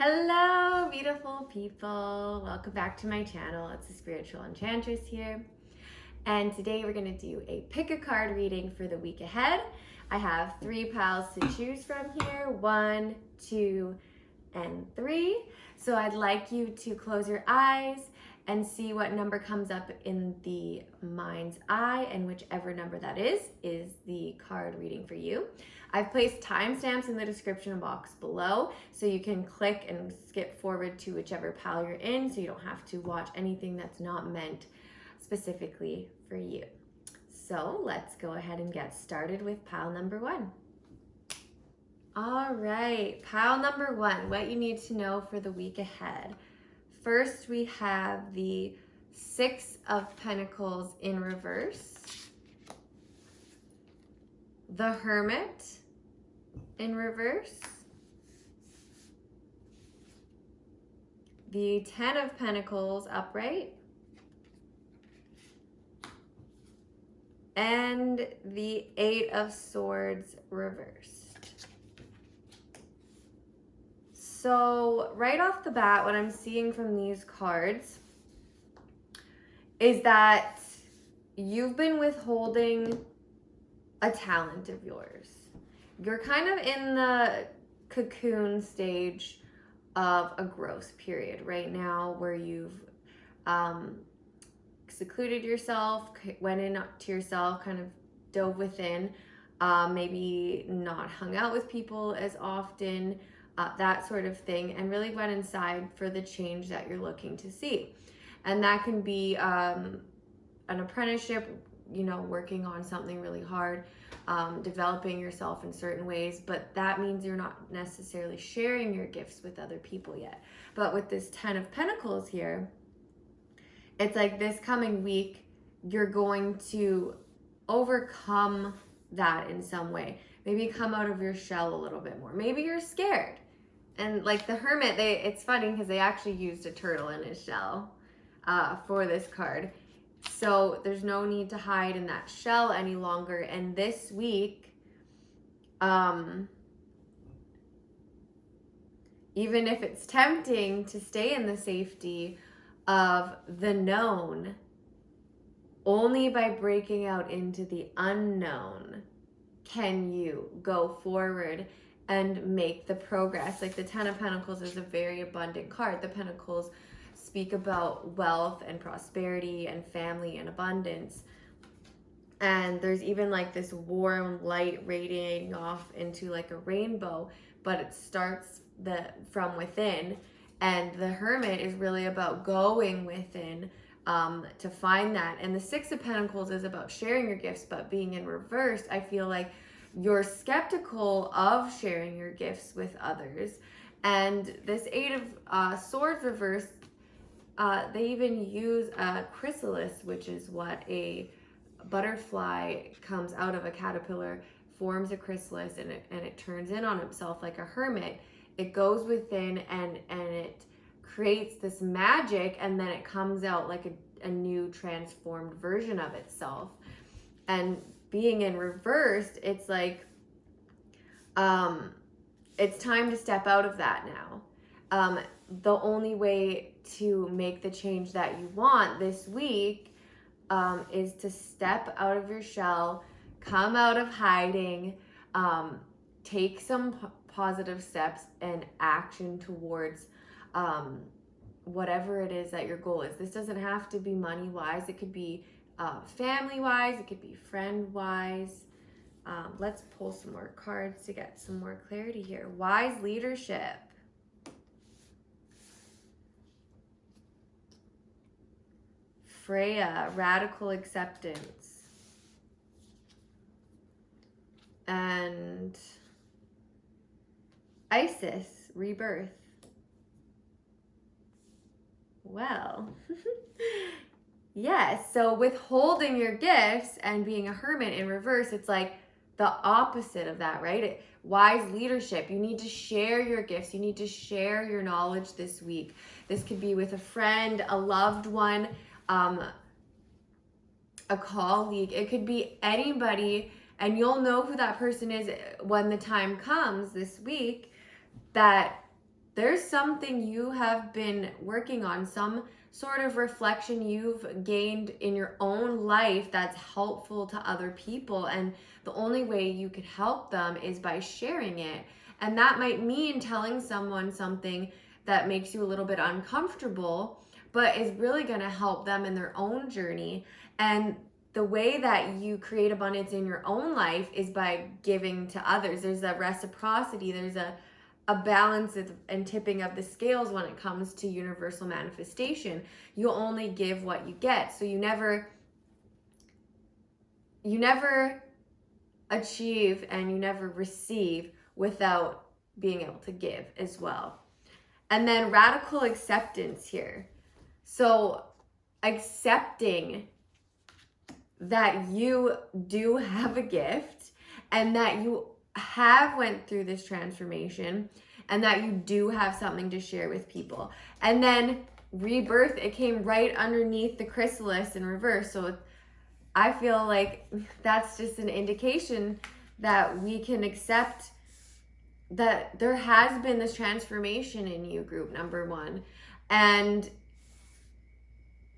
Hello, beautiful people. Welcome back to my channel. It's the Spiritual Enchantress here. And today we're going to do a pick a card reading for the week ahead. I have 3 piles to choose from here. 1, 2, and 3. So I'd like you to close your eyes and see what number comes up in the mind's eye, and whichever number that is the card reading for you. I've placed timestamps in the description box below, so you can click and skip forward to whichever pile you're in, so you don't have to watch anything that's not meant specifically for you. So let's go ahead and get started with pile number 1. All right, pile number 1, what you need to know for the week ahead. First, we have the 6 of Pentacles in reverse, the Hermit in reverse, the 10 of Pentacles upright, and the 8 of Swords reversed. So right off the bat, what I'm seeing from these cards is that you've been withholding a talent of yours. You're kind of in the cocoon stage of a growth period right now where you've secluded yourself, went into yourself, kind of dove within, maybe not hung out with people as often, that sort of thing, and really went inside for the change that you're looking to see. And that can be an apprenticeship, working on something really hard, developing yourself in certain ways, but that means you're not necessarily sharing your gifts with other people yet. But with this 10 of Pentacles here, it's like this coming week, you're going to overcome that in some way. Maybe come out of your shell a little bit more. Maybe you're scared. And like the Hermit, it's funny because they actually used a turtle in his shell for this card. So there's no need to hide in that shell any longer. And this week, even if it's tempting to stay in the safety of the known, only by breaking out into the unknown can you go forward and make the progress. Like the 10 of Pentacles is a very abundant card. The Pentacles speak about wealth and prosperity and family and abundance. And there's even like this warm light radiating off into like a rainbow, but it starts from within. And the Hermit is really about going within to find that. And the 6 of Pentacles is about sharing your gifts, but being in reverse, I feel like you're skeptical of sharing your gifts with others. And this 8 of Swords reverse, they even use a chrysalis, which is what a butterfly comes out of a caterpillar, forms a chrysalis, and it turns in on itself like a hermit. It goes within and it creates this magic, and then it comes out like a new transformed version of itself. And being in reverse, it's like it's time to step out of that now. The only way to make the change that you want this week is to step out of your shell, come out of hiding, take some positive steps and action towards whatever it is that your goal is. This doesn't have to be money-wise. It could be family-wise. It could be friend-wise. Let's pull some more cards to get some more clarity here. Wise leadership. Freya, radical acceptance. And Isis, rebirth. Well, yes, so withholding your gifts and being a hermit in reverse, it's like the opposite of that, right? Wise leadership. You need to share your gifts. You need to share your knowledge this week. This could be with a friend, a loved one, a colleague. It could be anybody, and you'll know who that person is when the time comes this week, that there's something you have been working on, some sort of reflection you've gained in your own life that's helpful to other people. And the only way you could help them is by sharing it. And that might mean telling someone something that makes you a little bit uncomfortable, but is really going to help them in their own journey. And the way that you create abundance in your own life is by giving to others. There's a reciprocity, there's a balance and tipping of the scales when it comes to universal manifestation. You only give what you get. So you never achieve and you never receive without being able to give as well. And then radical acceptance here. So accepting that you do have a gift and that you have went through this transformation and that you do have something to share with people. And then rebirth, it came right underneath the chrysalis in reverse. So I feel like that's just an indication that we can accept that there has been this transformation in you, group number one. And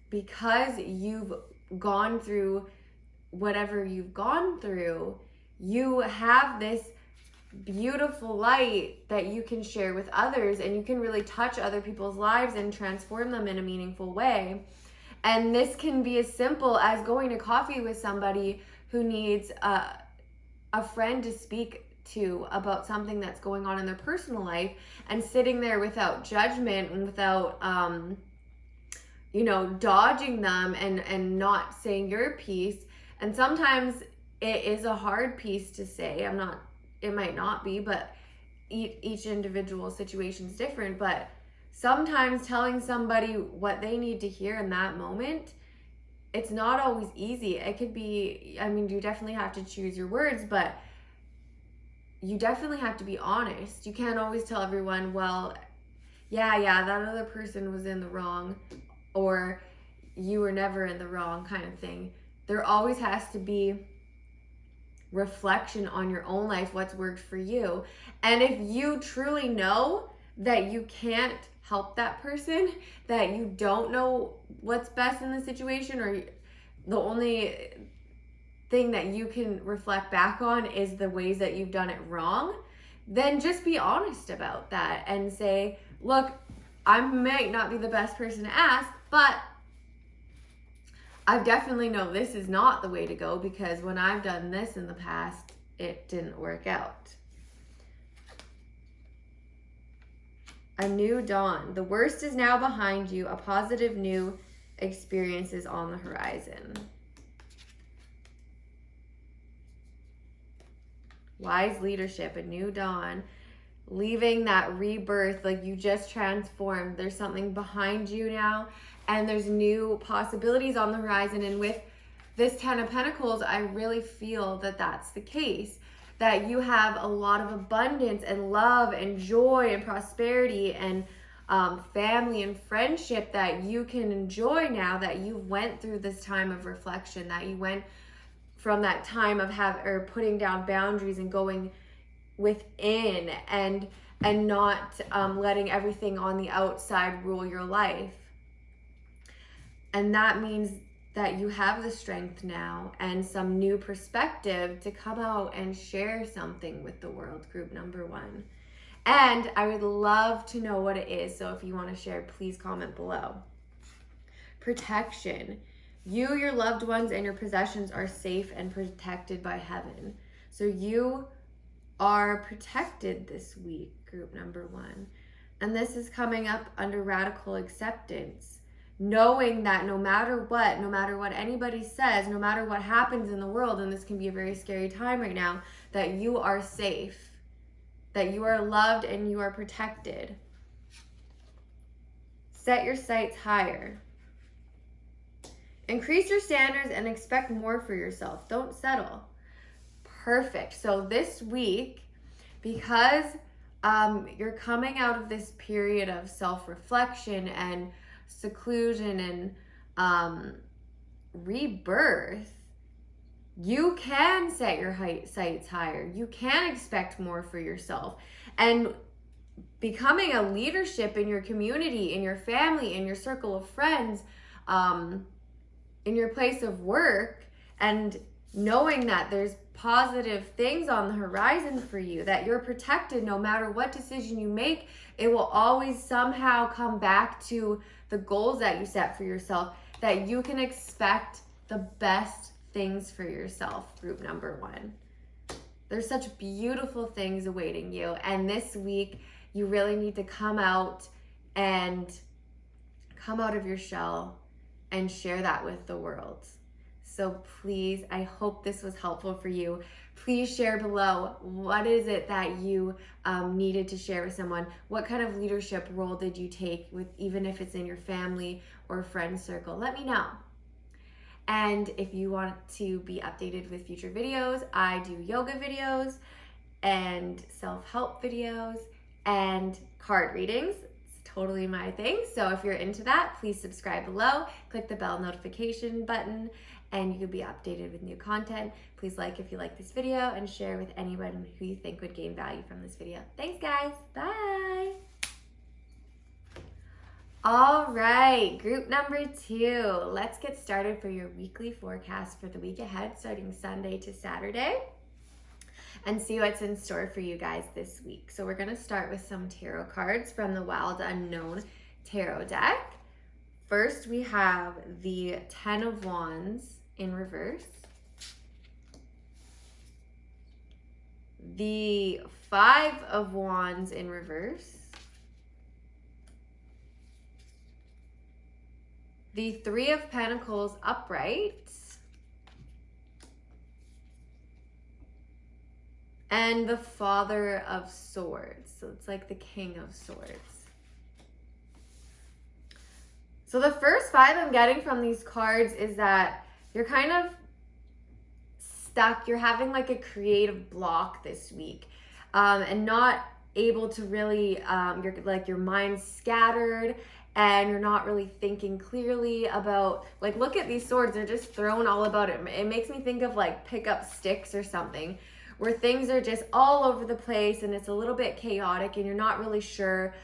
because you've gone through whatever you've gone through, you have this beautiful light that you can share with others, and you can really touch other people's lives and transform them in a meaningful way. And this can be as simple as going to coffee with somebody who needs a friend to speak to about something that's going on in their personal life, and sitting there without judgment and without dodging them and not saying your piece. And sometimes it is a hard piece to say. It might not be, but each individual situation is different. But sometimes telling somebody what they need to hear in that moment, it's not always easy. It could be, you definitely have to choose your words, but you definitely have to be honest. You can't always tell everyone, well, yeah, that other person was in the wrong, or you were never in the wrong, kind of thing. There always has to be reflection on your own life, what's worked for you. And if you truly know that you can't help that person, that you don't know what's best in the situation, or the only thing that you can reflect back on is the ways that you've done it wrong, then just be honest about that and say, look, I might not be the best person to ask, but I definitely know this is not the way to go, because when I've done this in the past, it didn't work out. A new dawn. The worst is now behind you. A positive new experience is on the horizon. Wise leadership, a new dawn. Leaving that rebirth, like you just transformed. There's something behind you now, and there's new possibilities on the horizon. And with this 10 of Pentacles, I really feel that that's the case, that you have a lot of abundance and love and joy and prosperity and family and friendship that you can enjoy now that you went through this time of reflection, that you went from that time of putting down boundaries and going within and not letting everything on the outside rule your life. And that means that you have the strength now and some new perspective to come out and share something with the world, group number one. And I would love to know what it is. So if you want to share, please comment below. Protection. You, your loved ones, and your possessions are safe and protected by heaven. So you are protected this week, group number one. And this is coming up under radical acceptance. Knowing that no matter what anybody says, no matter what happens in the world, and this can be a very scary time right now, that you are safe, that you are loved and you are protected. Set your sights higher. Increase your standards and expect more for yourself. Don't settle. Perfect. So this week, because you're coming out of this period of self-reflection and seclusion and rebirth, you can set your sights higher. You can expect more for yourself. And becoming a leadership in your community, in your family, in your circle of friends, in your place of work, and knowing that there's positive things on the horizon for you, that you're protected no matter what decision you make. It will always somehow come back to the goals that you set for yourself, that you can expect the best things for yourself. Group number 1. There's such beautiful things awaiting you. And this week, you really need to come out of your shell and share that with the world. So please, I hope this was helpful for you. Please share below, what is it that you needed to share with someone? What kind of leadership role did you take with, even if it's in your family or friend circle? Let me know. And if you want to be updated with future videos, I do yoga videos and self-help videos and card readings. It's totally my thing. So if you're into that, please subscribe below, click the bell notification button, and you can be updated with new content. Please like if you like this video and share with anyone who you think would gain value from this video. Thanks, guys. Bye. All right, group number 2. Let's get started for your weekly forecast for the week ahead, starting Sunday to Saturday, and see what's in store for you guys this week. So we're going to start with some tarot cards from the Wild Unknown Tarot deck. First, we have the 10 of Wands in reverse, the 5 of Wands in reverse, the 3 of Pentacles upright, and the Father of Swords. So it's like the King of Swords. So the first 5 I'm getting from these cards is that you're kind of stuck. You're having like a creative block this week, and not able to really, your mind's scattered, and you're not really thinking clearly about, like, look at these swords, they're just thrown all about it. It makes me think of like pick up sticks or something, where things are just all over the place and it's a little bit chaotic and you're not really sure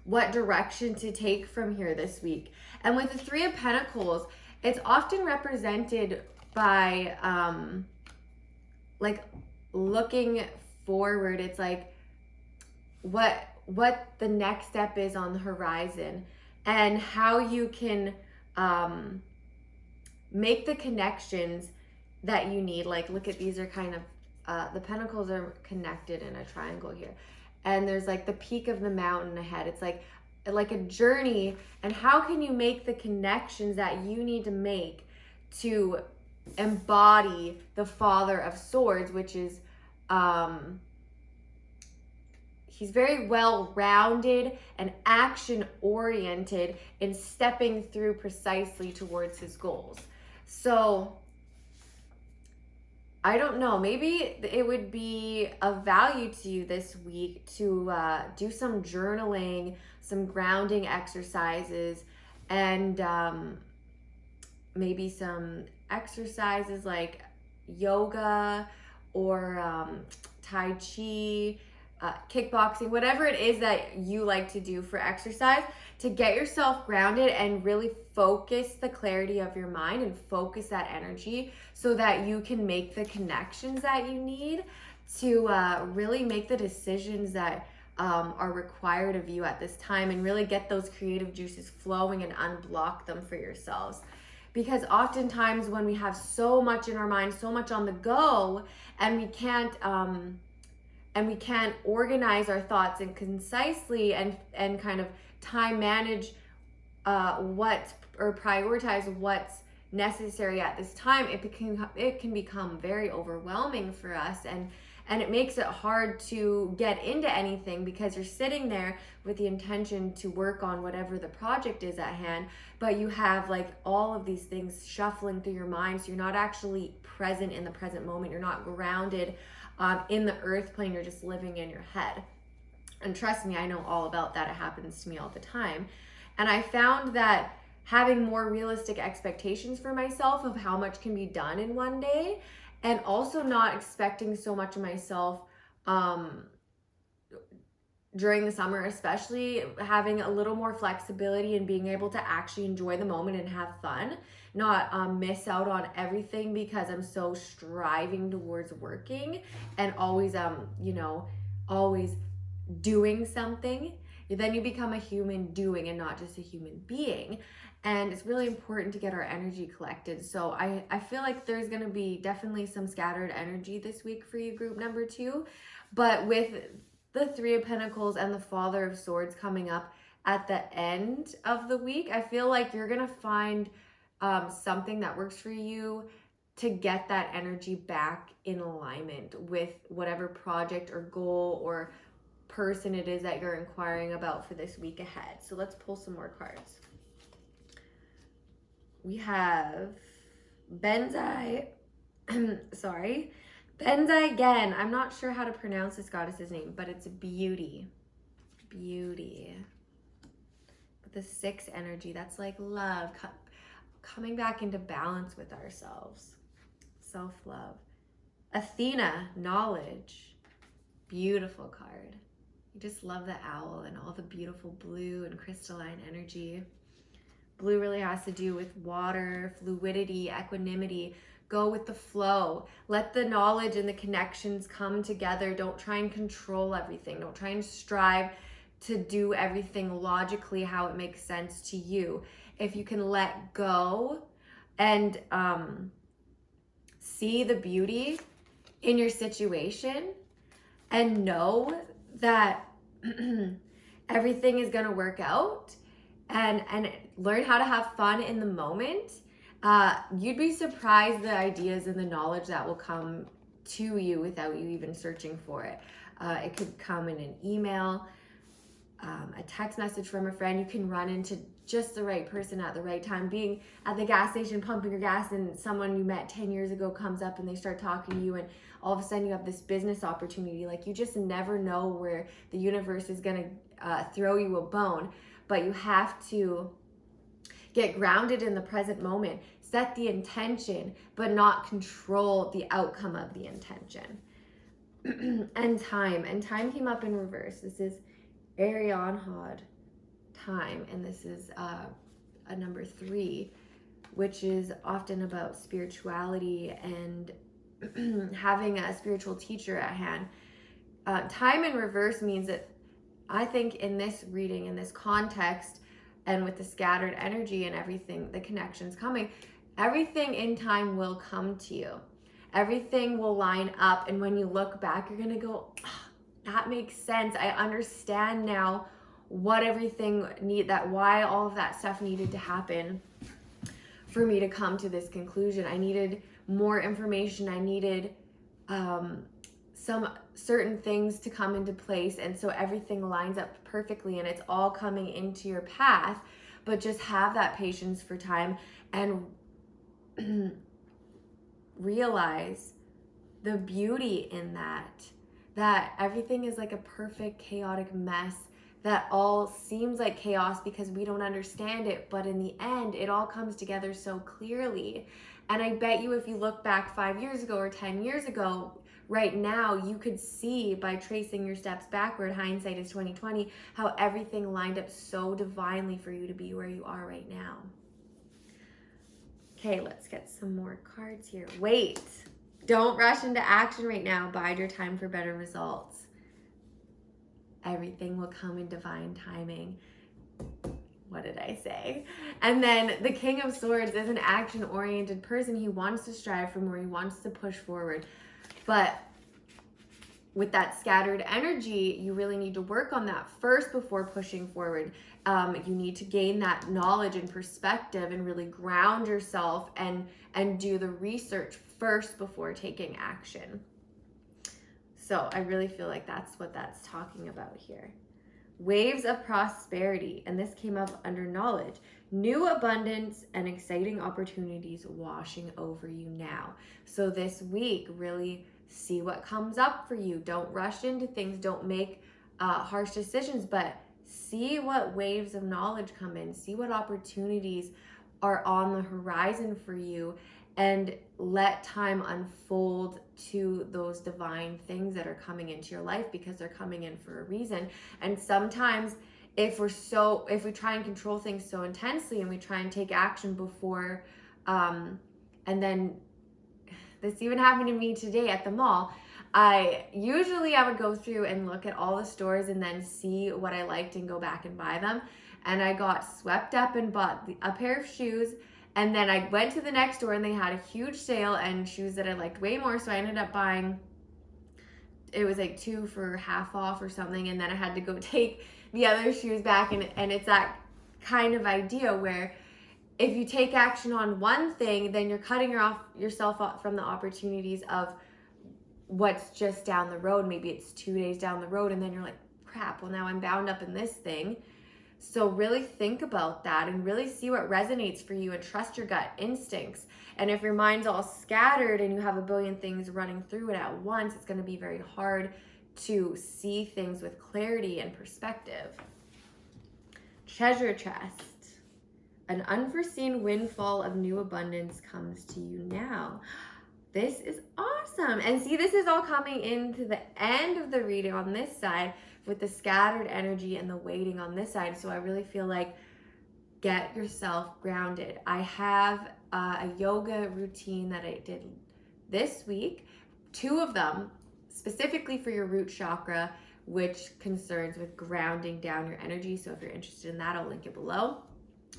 what direction to take from here this week. And with the 3 of Pentacles, it's often represented by like looking forward. It's like what the next step is on the horizon, and how you can make the connections that you need. Like, look at, these are kind of the pentacles are connected in a triangle here, and there's like the peak of the mountain ahead. It's like a journey, and how can you make the connections that you need to make to embody the Father of Swords, which is he's very well-rounded and action-oriented in stepping through precisely towards his goals. So I don't know, maybe it would be of value to you this week to do some journaling, some grounding exercises, and maybe some exercises like yoga or Tai Chi, kickboxing, whatever it is that you like to do for exercise, to get yourself grounded and really focus the clarity of your mind and focus that energy so that you can make the connections that you need to really make the decisions that are required of you at this time, and really get those creative juices flowing and unblock them for yourselves. Because oftentimes when we have so much in our mind, so much on the go, and we can't organize our thoughts and concisely and kind of time manage or prioritize what's necessary at this time, it can become very overwhelming for us, and it makes it hard to get into anything, because you're sitting there with the intention to work on whatever the project is at hand, but you have like all of these things shuffling through your mind, so you're not actually present in the present moment. You're not grounded in the earth plane. You're just living in your head. And trust me, I know all about that. It happens to me all the time. And I found that having more realistic expectations for myself of how much can be done in one day, and also not expecting so much of myself during the summer, especially having a little more flexibility and being able to actually enjoy the moment and have fun, not miss out on everything because I'm so striving towards working and always, always doing something. Then you become a human doing and not just a human being. And it's really important to get our energy collected. So I feel like there's going to be definitely some scattered energy this week for you, group number 2. But with the Three of Pentacles and the Father of Swords coming up at the end of the week, I feel like you're going to find something that works for you to get that energy back in alignment with whatever project or goal or person it is that you're inquiring about for this week ahead. So let's pull some more cards. We have Benzai, Benzai again. I'm not sure how to pronounce this goddess's name, but it's beauty. Beauty. But the 6 energy, that's like love, coming back into balance with ourselves. Self-love. Athena, knowledge. Beautiful card. I just love the owl and all the beautiful blue and crystalline energy. Blue really has to do with water, fluidity, equanimity. Go with the flow. Let the knowledge and the connections come together. Don't try and control everything. Don't try and strive to do everything logically how it makes sense to you. If you can let go and see the beauty in your situation and know that everything is going to work out, and learn how to have fun in the moment, you'd be surprised the ideas and the knowledge that will come to you without you even searching for it. It could come in an email, a text message from a friend. You can run into just the right person at the right time. Being at the gas station pumping your gas and someone you met 10 years ago comes up and they start talking to you, and all of a sudden you have this business opportunity. Like, you just never know where the universe is going to throw you a bone. But you have to get grounded in the present moment, set the intention, but not control the outcome of the intention. And time came up in reverse. This is Arianhod, time, and this is a number 3, which is often about spirituality and having a spiritual teacher at hand. Time in reverse means that, I think in this reading, in this context, and with the scattered energy and everything, the connections coming, everything in time will come to you. Everything will line up, and when you look back, you're gonna go, oh, that makes sense. I understand now what everything why all of that stuff needed to happen for me to come to this conclusion. I needed more information. I needed some certain things to come into place, and so everything lines up perfectly and it's all coming into your path. But just have that patience for time and realize the beauty in that everything is like a perfect chaotic mess that all seems like chaos because we don't understand it, but in the end it all comes together so clearly. And I bet you if you look back 5 years ago or 10 years ago, right now you could see by tracing your steps backward, hindsight is 2020, how everything lined up so divinely for you to be where you are right now. Okay, let's get some more cards here. Wait, don't rush into action right now. Bide your time for better results. Everything will come in divine timing. What did I say? And then the King of Swords is an action-oriented person. He wants to strive for more. He wants to push forward. But with that scattered energy, you really need to work on that first before pushing forward. You need to gain that knowledge and perspective and really ground yourself and do the research first before taking action. So I really feel like that's what that's talking about here. Waves of prosperity, and this came up under knowledge. New abundance and exciting opportunities washing over you now. So this week, really see what comes up for you. Don't rush into things. Don't make harsh decisions, but see what waves of knowledge come in. See what opportunities are on the horizon for you, and let time unfold to those divine things that are coming into your life, because they're coming in for a reason. And sometimes if we try and control things so intensely, and we try and take action before, and then this even happened to me today at the mall. I would go through and look at all the stores and then see what I liked and go back and buy them. And I got swept up and bought a pair of shoes. And then I went to the next store and they had a huge sale and shoes that I liked way more. So I ended up buying, it was like 2 for half off or something. And then I had to go take the other shoes back. And it's that kind of idea where if you take action on one thing, then you're cutting yourself off from the opportunities of what's just down the road. Maybe it's 2 days down the road, and then you're like, crap, well now I'm bound up in this thing. So really think about that and really see what resonates for you, and trust your gut instincts. And if your mind's all scattered and you have a billion things running through it at once, it's going to be very hard to see things with clarity and perspective. Treasure chest. An unforeseen windfall of new abundance comes to you now. This is awesome. And see, this is all coming into the end of the reading on this side with the scattered energy and the waiting on this side. So I really feel like get yourself grounded. I have a yoga routine that I did this week, 2 of them specifically for your root chakra, which concerns with grounding down your energy. So if you're interested in that, I'll link it below.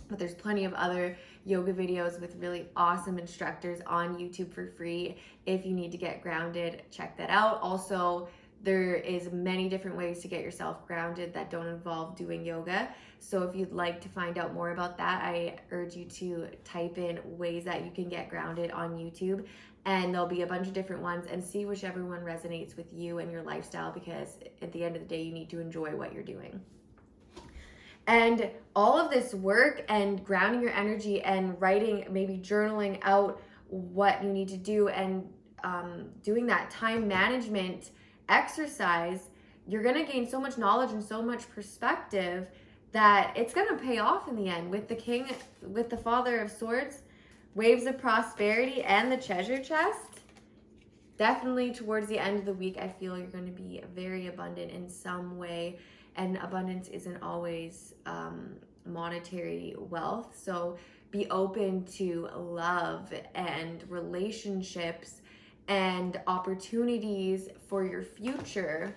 But there's plenty of other yoga videos with really awesome instructors on YouTube for free. If you need to get grounded, check that out. Also, there is many different ways to get yourself grounded that don't involve doing yoga. So if you'd like to find out more about that, I urge you to type in ways that you can get grounded on YouTube, and there'll be a bunch of different ones, and see whichever one resonates with you and your lifestyle, because at the end of the day, you need to enjoy what you're doing. And all of this work and grounding your energy and writing, maybe journaling out what you need to do, and doing that time management exercise, you're going to gain so much knowledge and so much perspective that it's going to pay off in the end. With the king, with the Father of Swords, waves of prosperity, and the treasure chest, definitely towards the end of the week, I feel you're going to be very abundant in some way. And abundance isn't always monetary wealth. So be open to love and relationships and opportunities for your future.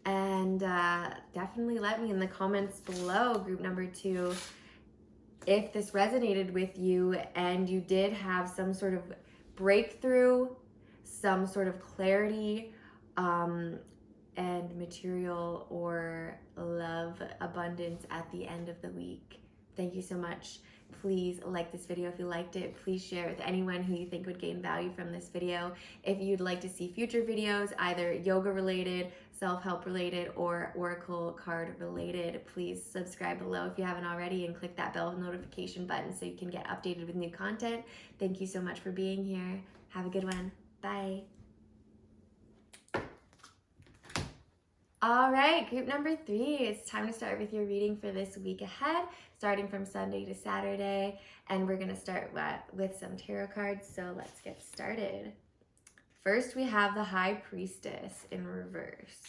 And definitely let me in the comments below, group number 2, if this resonated with you and you did have some sort of breakthrough, some sort of clarity, and material or love abundance at the end of the week. Thank you so much. Please like this video if you liked it. Please share it with anyone who you think would gain value from this video. If you'd like to see future videos, either yoga related, self-help related, or oracle card related, please subscribe below if you haven't already, and click that bell notification button so you can get updated with new content. Thank you so much for being here. Have a good one. Bye. All right, group number 3, it's time to start with your reading for this week ahead, starting from Sunday to Saturday, and we're going to start with some tarot cards, so let's get started. First, we have the High Priestess in reverse.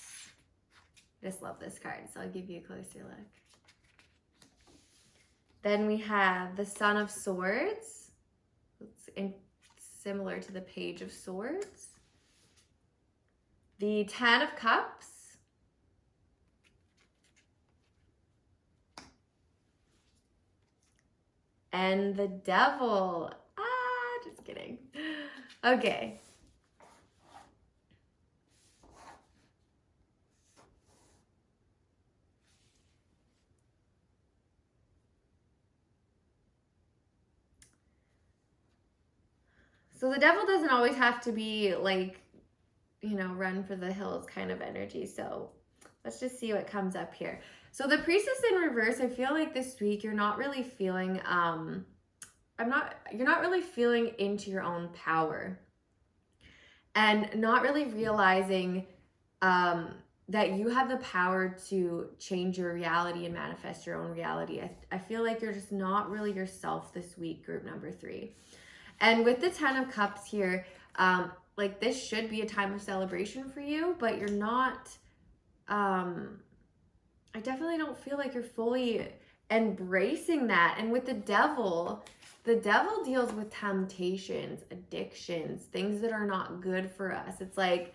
I just love this card, so I'll give you a closer look. Then we have the Son of Swords. It's similar to the Page of Swords. The Ten of Cups. And the Devil. Just kidding. Okay. So the Devil doesn't always have to be like, you know, run for the hills kind of energy. So let's just see what comes up here. So the Priestess in reverse, I feel like this week you're not really feeling, you're not really feeling into your own power, and not really realizing that you have the power to change your reality and manifest your own reality. I feel like you're just not really yourself this week, group number 3. And with the 10 of Cups here, like this should be a time of celebration for you, but you're not, I definitely don't feel like you're fully embracing that. And with the devil deals with temptations, addictions, things that are not good for us. It's like,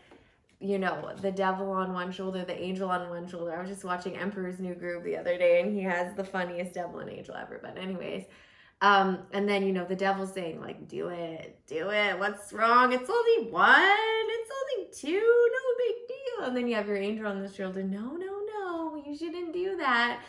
you know, the devil on one shoulder, the angel on one shoulder. I was just watching Emperor's New Groove the other day, and he has the funniest devil and angel ever. But anyways, and then, you know, the devil's saying, like, do it, what's wrong? It's only one, it's only two, no big deal. And then you have your angel on the shoulder, no, you shouldn't do that.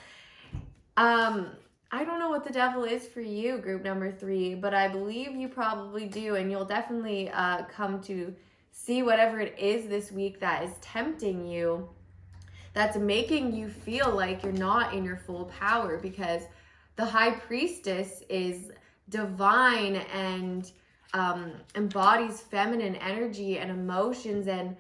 I don't know what the devil is for you, group number 3, but I believe you probably do, and you'll definitely come to see whatever it is this week that is tempting you, that's making you feel like you're not in your full power, because the High Priestess is divine and embodies feminine energy and emotions and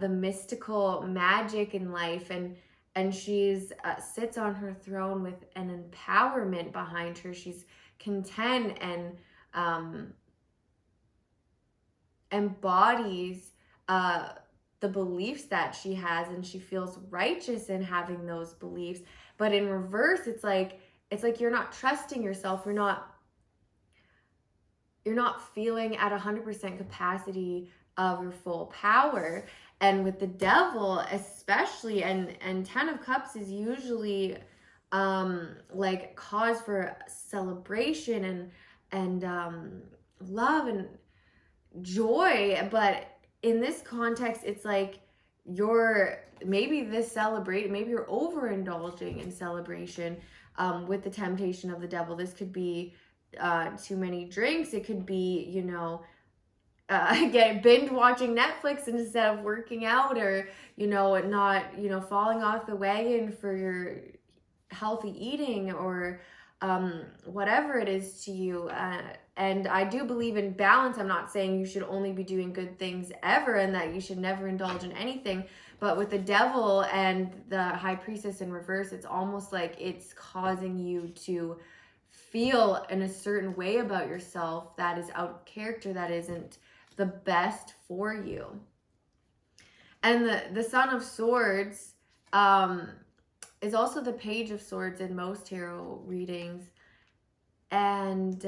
the mystical magic in life, and she's sits on her throne with an empowerment behind her. She's content and embodies the beliefs that she has, and she feels righteous in having those beliefs. But in reverse, it's like you're not trusting yourself. You're not feeling at 100% capacity of your full power. And with the devil especially, and 10 of Cups is usually like cause for celebration and love and joy, but in this context, it's like maybe you're overindulging in celebration with the temptation of the devil. This could be too many drinks. It could be, you know, binge watching Netflix instead of working out, or, you know, not, you know, falling off the wagon for your healthy eating, or whatever it is to you. And I do believe in balance. I'm not saying you should only be doing good things ever and that you should never indulge in anything. But with the devil and the High Priestess in reverse, it's almost like it's causing you to feel in a certain way about yourself that is out of character, that isn't the best for you. And the Son of Swords is also the Page of Swords in most tarot readings. And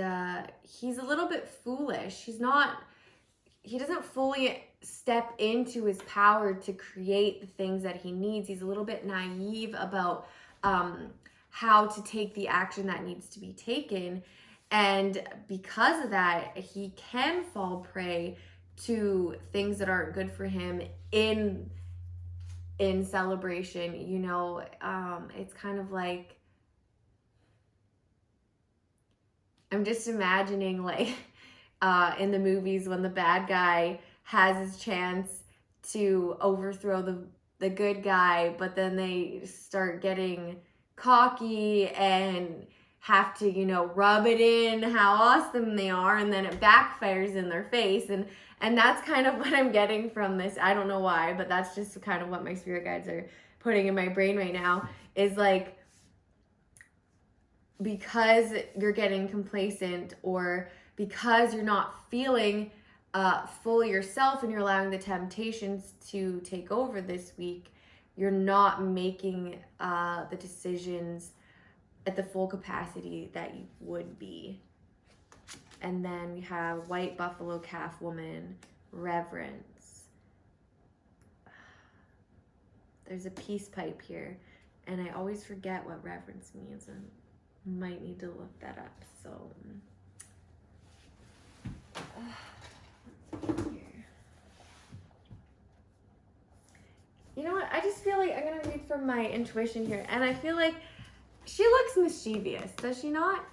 he's a little bit foolish. He doesn't fully step into his power to create the things that he needs. He's a little bit naive about how to take the action that needs to be taken. And because of that, he can fall prey to things that aren't good for him in celebration. You know, it's kind of like, I'm just imagining, like, in the movies when the bad guy has his chance to overthrow the good guy, but then they start getting cocky and have to, you know, rub it in how awesome they are, and then it backfires in their face. And that's kind of what I'm getting from this. I don't know why, but that's just kind of what my spirit guides are putting in my brain right now, is like, because you're getting complacent, or because you're not feeling fully yourself and you're allowing the temptations to take over this week, you're not making the decisions at the full capacity that you would be. And then we have White Buffalo Calf Woman, Reverence. There's a peace pipe here, and I always forget what reverence means, and might need to look that up. So you know what, I just feel like I'm gonna read from my intuition here, and I feel like she looks mischievous, does she not?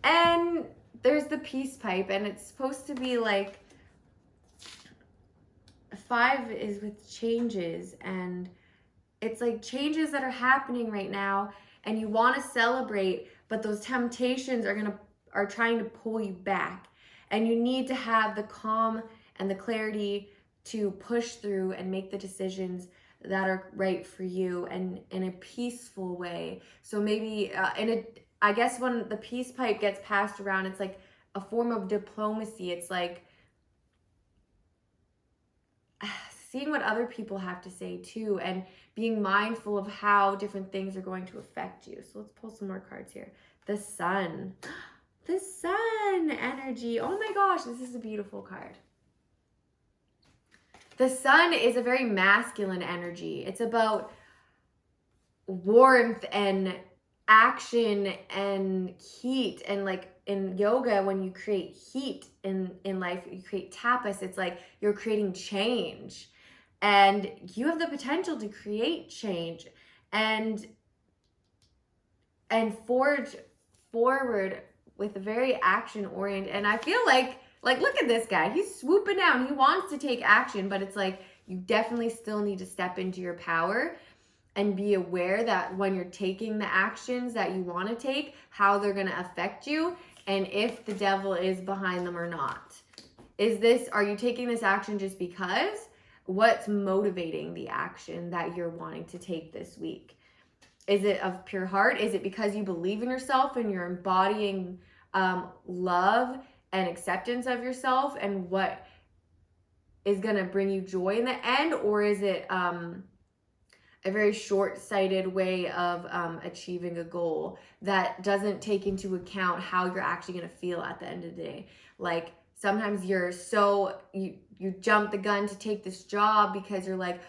And there's the peace pipe, and it's supposed to be like 5 is with changes, and it's like changes that are happening right now, and you want to celebrate, but those temptations are trying to pull you back, and you need to have the calm and the clarity to push through and make the decisions that are right for you, and in a peaceful way. So maybe I guess when the peace pipe gets passed around, it's like a form of diplomacy. It's like seeing what other people have to say too, and being mindful of how different things are going to affect you. So let's pull some more cards here. The Sun. The Sun energy. Oh my gosh, this is a beautiful card. The Sun is a very masculine energy. It's about warmth and action and heat. And like in yoga, when you create heat in life, you create tapas, it's like you're creating change. And you have the potential to create change and forge forward with a very action oriented. And I feel like look at this guy. He's swooping down. He wants to take action, but it's like you definitely still need to step into your power and be aware that when you're taking the actions that you want to take, how they're going to affect you and if the devil is behind them or not. Are you taking this action just because? What's motivating the action that you're wanting to take this week? Is it of pure heart? Is it because you believe in yourself and you're embodying love and acceptance of yourself and what is going to bring you joy in the end? Or is it a very short-sighted way of achieving a goal that doesn't take into account how you're actually going to feel at the end of the day? Like sometimes you jump the gun to take this job because you're like,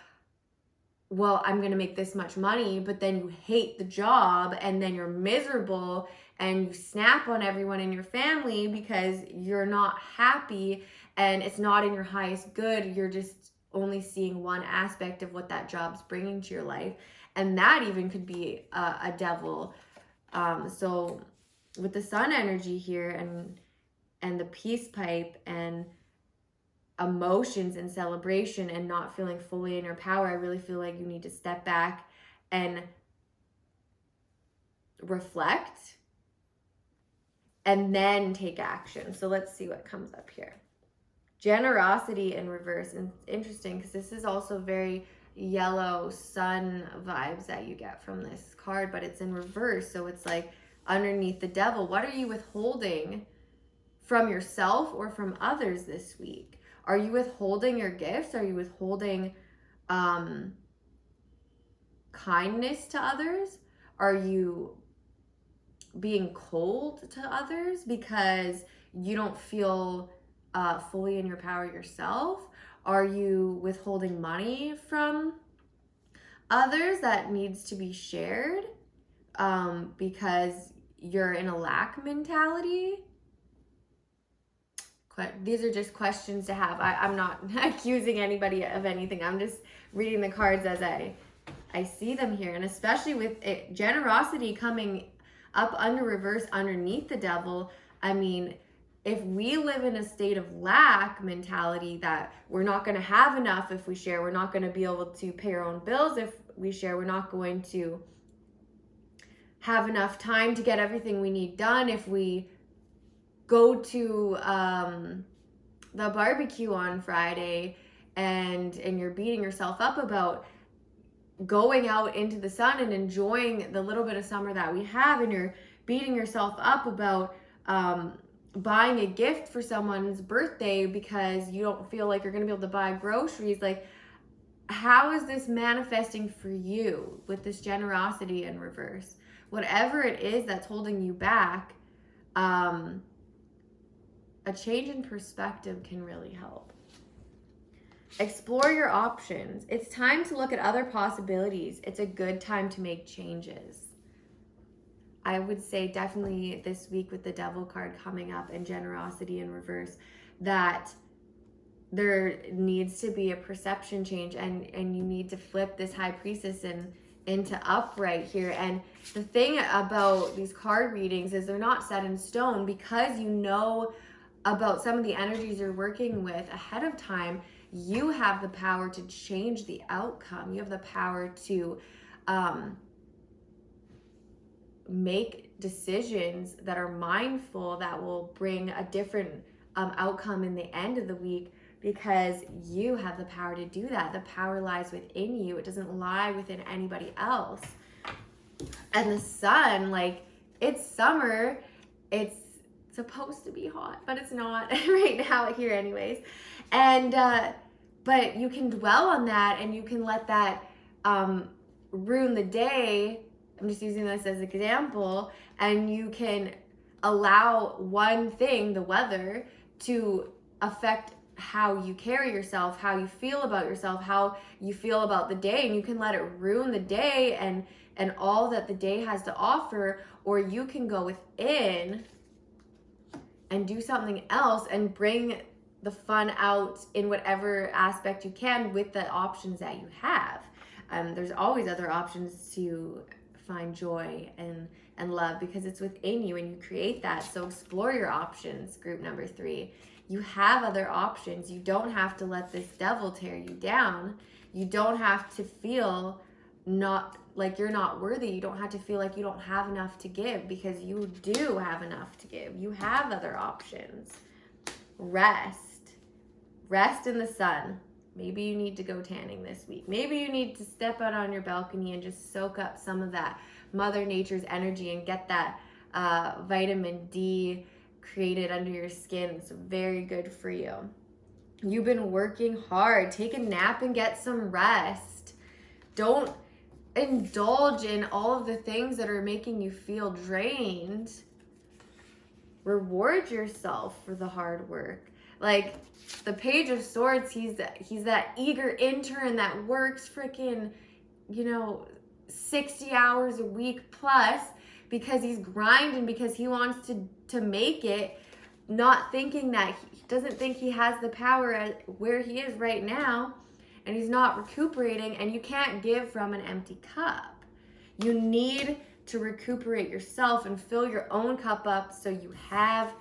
well, I'm going to make this much money, but then you hate the job and then you're miserable and you snap on everyone in your family because you're not happy and it's not in your highest good. You're just only seeing one aspect of what that job's bringing to your life. And that even could be a devil. So with the Sun energy here and the peace pipe and emotions and celebration and not feeling fully in your power, I really feel like you need to step back and reflect and then take action. So let's see what comes up here. Generosity in reverse. And it's interesting because this is also very yellow sun vibes that you get from this card, but it's in reverse. So it's like underneath the devil. What are you withholding from yourself or from others this week? Are you withholding your gifts? Are you withholding kindness to others? Are you being cold to others because you don't feel fully in your power yourself? Are you withholding money from others that needs to be shared because you're in a lack mentality? These are just questions to have. I'm not accusing anybody of anything. I'm just reading the cards as I see them here. And especially with generosity coming up under reverse underneath the devil, I mean, if we live in a state of lack mentality that we're not going to have enough if we share, we're not going to be able to pay our own bills if we share, we're not going to have enough time to get everything we need done if we go to the barbecue on Friday and you're beating yourself up about going out into the sun and enjoying the little bit of summer that we have, and you're beating yourself up about buying a gift for someone's birthday because you don't feel like you're going to be able to buy groceries. Like, how is this manifesting for you with this generosity in reverse? Whatever it is that's holding you back, a change in perspective can really help. Explore your options. It's time to look at other possibilities. It's a good time to make changes. I would say definitely this week with the devil card coming up and generosity in reverse, that there needs to be a perception change and you need to flip this high priestess into upright here. And the thing about these card readings is they're not set in stone, because you know about some of the energies you're working with ahead of time. You have the power to change the outcome. You have the power to make decisions that are mindful, that will bring a different outcome in the end of the week, because you have the power to do that. The power lies within you. It doesn't lie within anybody else. And the sun, like, it's summer, it's supposed to be hot, but it's not right now here anyways. And but you can dwell on that, and you can let that ruin the day. I'm just using this as an example. And you can allow one thing, the weather, to affect how you carry yourself, how you feel about yourself, how you feel about the day, and you can let it ruin the day and all that the day has to offer. Or you can go within and do something else and bring the fun out in whatever aspect you can with the options that you have. There's always other options to find joy and love, because it's within you and you create that. So explore your options, group number 3. You have other options. You don't have to let this devil tear you down. You don't have to feel not like you're not worthy. You don't have to feel like you don't have enough to give, because you do have enough to give. You have other options. Rest in the sun. Maybe you need to go tanning this week. Maybe you need to step out on your balcony and just soak up some of that Mother Nature's energy and get that vitamin D created under your skin. It's very good for you. You've been working hard. Take a nap and get some rest. Don't indulge in all of the things that are making you feel drained. Reward yourself for the hard work. Like the Page of Swords, he's that eager intern that works freaking, 60 hours a week plus, because he's grinding, because he wants to make it, not thinking that he doesn't think he has the power at where he is right now, and he's not recuperating. And you can't give from an empty cup. You need to recuperate yourself and fill your own cup up so you have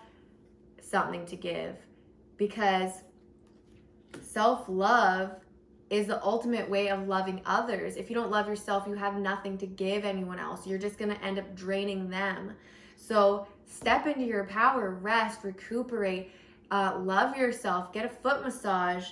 something to give, because self-love is the ultimate way of loving others. If you don't love yourself, you have nothing to give anyone else. You're just going to end up draining them. So step into your power, rest, recuperate, love yourself, get a foot massage,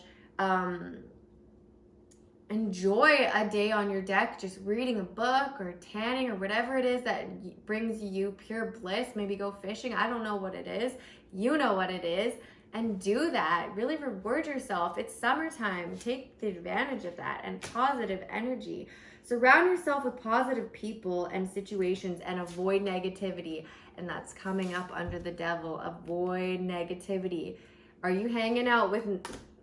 enjoy a day on your deck, just reading a book or tanning or whatever it is that brings you pure bliss. Maybe go fishing. I don't know what it is. You know what it is. And do that. Really reward yourself. It's summertime. Take the advantage of that and positive energy. Surround yourself with positive people and situations and avoid negativity. And that's coming up under the devil. Avoid negativity. Are you hanging out with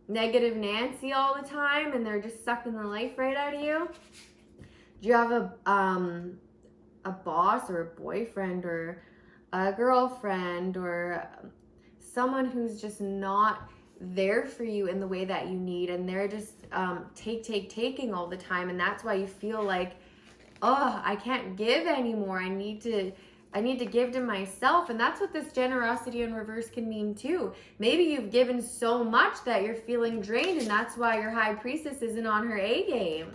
negative Nancy all the time and they're just sucking the life right out of you? Do you have a boss or a boyfriend or a girlfriend or someone who's just not there for you in the way that you need, and they're just taking all the time, and that's why you feel like, oh, I can't give anymore. I need to give to myself. And that's what this generosity in reverse can mean too. Maybe you've given so much that you're feeling drained, and that's why your high priestess isn't on her A game.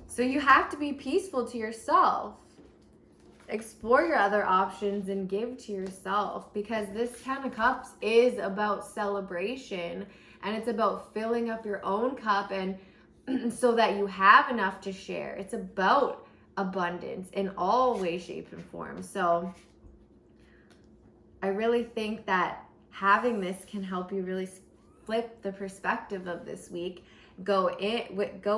So you have to be peaceful to yourself. Explore your other options and give to yourself, because this 10 of Cups is about celebration, and it's about filling up your own cup and so that you have enough to share. It's about abundance in all ways, shape, and form. So I really think that having this can help you really flip the perspective of this week. Go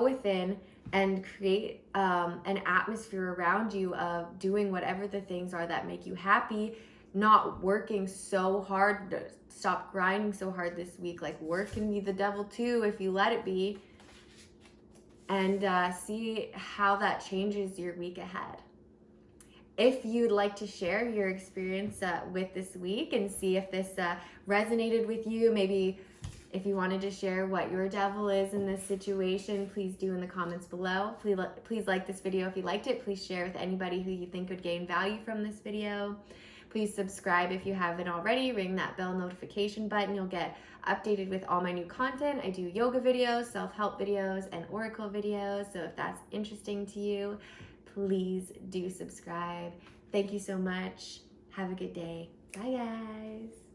within and create an atmosphere around you of doing whatever the things are that make you happy, not working so hard. Stop grinding so hard this week. Like, work can be the devil too if you let it be. And see how that changes your week ahead. If you'd like to share your experience with this week and see if this resonated with you, maybe if you wanted to share what your devil is in this situation, please do in the comments below. Please like this video if you liked it. Please share with anybody who you think would gain value from this video. Please subscribe if you haven't already. Ring that bell notification button. You'll get updated with all my new content. I do yoga videos, self-help videos, and oracle videos. So if that's interesting to you, please do subscribe. Thank you so much. Have a good day. Bye, guys.